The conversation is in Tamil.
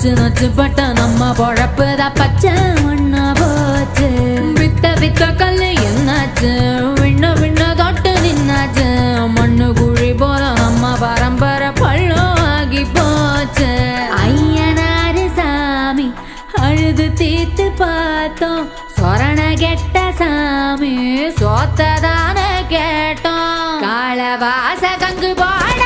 நச்சு நச்சு பட்ட நம்ம பொழப்புதான் பச்சை மண்ணா போச்சு. வித்த வித்த கல்லு என்னாச்சு, விண்ண விண்ண தொட்டு நின்னாச்சு. மண்ணு குழி போல நம்ம பரம்பரை பள்ளம் ஆகி போச்சு. ஐயனாரு சாமி அழுது தீத்து பார்த்தோம், சொரண கெட்ட சாமி சோத்ததான கேட்டோம். காலவாச கங்கு போட